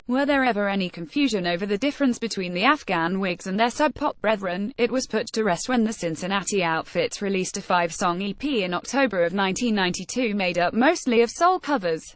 Were there ever any confusion over the difference between the Afghan Whigs and their sub-pop brethren, it was put to rest when the Cincinnati Outfits released a 5-song EP in October of 1992 made up mostly of soul covers.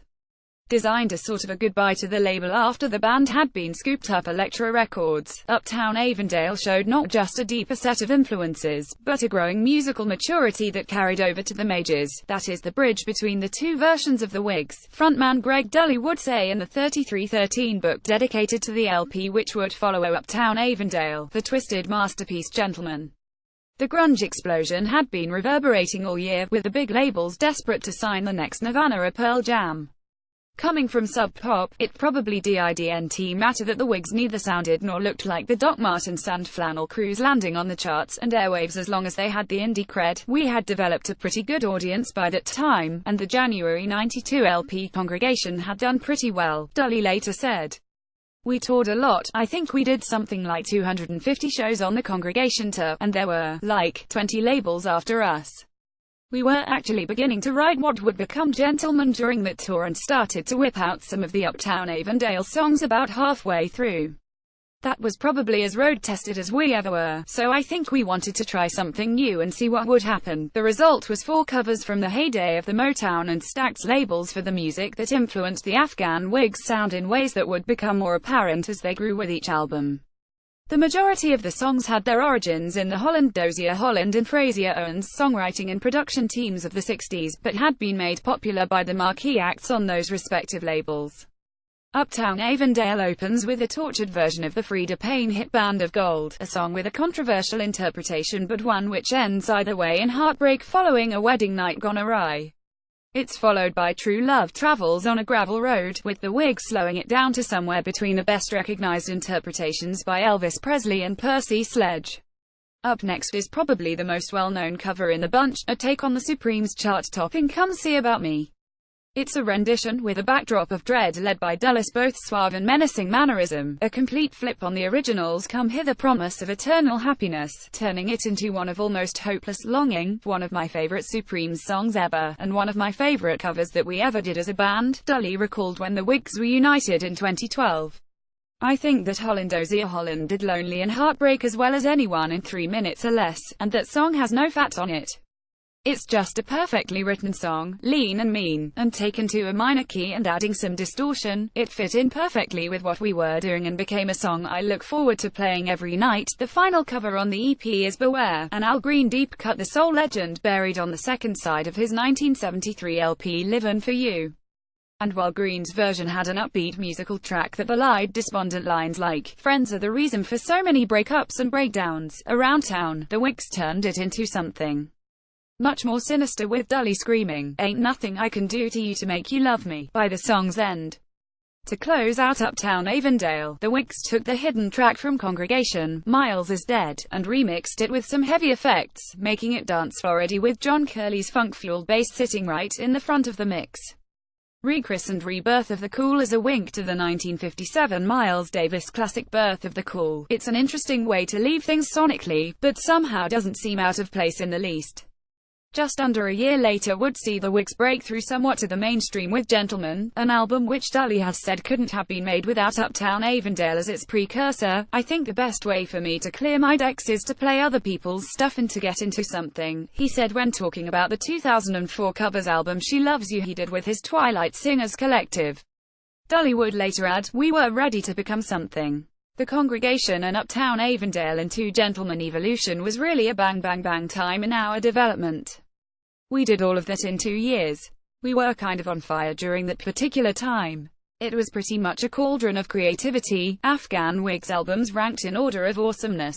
Designed as sort of a goodbye to the label after the band had been scooped up Elektra Records, Uptown Avondale showed not just a deeper set of influences, but a growing musical maturity that carried over to the majors. That is the bridge between the two versions of the Whigs, frontman Greg Dully would say in the 3313 book dedicated to the LP which would follow Uptown Avondale, the twisted masterpiece Gentleman. The grunge explosion had been reverberating all year, with the big labels desperate to sign the next Nirvana or Pearl Jam. Coming from Sub Pop, it probably didn't matter that the Whigs neither sounded nor looked like the Doc Martens sand flannel crews landing on the charts and airwaves as long as they had the indie cred. We had developed a pretty good audience by that time, and the January '92 LP Congregation had done pretty well, Dully later said. We toured a lot, I think we did something like 250 shows on the Congregation tour, and there were, like, 20 labels after us. We were actually beginning to write what would become Gentleman during that tour and started to whip out some of the Uptown Avondale songs about halfway through. That was probably as road-tested as we ever were, so I think we wanted to try something new and see what would happen. The result was 4 covers from the heyday of the Motown and Stax labels for the music that influenced the Afghan Whigs sound in ways that would become more apparent as they grew with each album. The majority of the songs had their origins in the Dozier Holland and Frazier Owens songwriting and production teams of the 60s, but had been made popular by the marquee acts on those respective labels. Uptown Avondale opens with a tortured version of the Freda Payne hit Band of Gold, a song with a controversial interpretation but one which ends either way in heartbreak following a wedding night gone awry. It's followed by True Love Travels on a Gravel Road, with the Whigs slowing it down to somewhere between the best recognized interpretations by Elvis Presley and Percy Sledge. Up next is probably the most well-known cover in the bunch, a take on the Supremes' chart-topping Come See About Me. It's a rendition, with a backdrop of dread led by Dully's both suave and menacing mannerism, a complete flip on the original's Come Hither promise of eternal happiness, turning it into one of almost hopeless longing, one of my favorite Supremes songs ever, and one of my favorite covers that we ever did as a band, Dully recalled when the Whigs reunited in 2012. I think that Dozier Holland did Lonely and Heartbreak as well as anyone in 3 minutes or less, and that song has no fat on it. It's just a perfectly written song, lean and mean, and taken to a minor key and adding some distortion. It fit in perfectly with what we were doing and became a song I look forward to playing every night. The final cover on the EP is Beware, an Al Green deep cut the soul legend buried on the second side of his 1973 LP Livin' For You. And while Green's version had an upbeat musical track that belied despondent lines like, "Friends are the reason for so many breakups and breakdowns around town," the Whigs turned it into something much more sinister, with Dully screaming, "Ain't nothing I can do to you to make you love me," by the song's end. To close out Uptown Avondale, the Whigs took the hidden track from Congregation, Miles is Dead, and remixed it with some heavy effects, making it dance floor-ready with John Curley's funk-fueled bass sitting right in the front of the mix. Rechristened Rebirth of the Cool as a wink to the 1957 Miles Davis classic Birth of the Cool, it's an interesting way to leave things sonically, but somehow doesn't seem out of place in the least. Just under a year later would see the Whigs break through somewhat to the mainstream with Gentleman, an album which Dully has said couldn't have been made without Uptown Avondale as its precursor. "I think the best way for me to clear my decks is to play other people's stuff and to get into something," he said when talking about the 2004 covers album She Loves You he did with his Twilight Singers collective. Dully would later add, "We were ready to become something." The Congregation and Uptown Avondale into Gentleman evolution was really a bang bang bang time in our development. We did all of that in 2 years. We were kind of on fire during that particular time. It was pretty much a cauldron of creativity. Afghan Whigs albums ranked in order of awesomeness.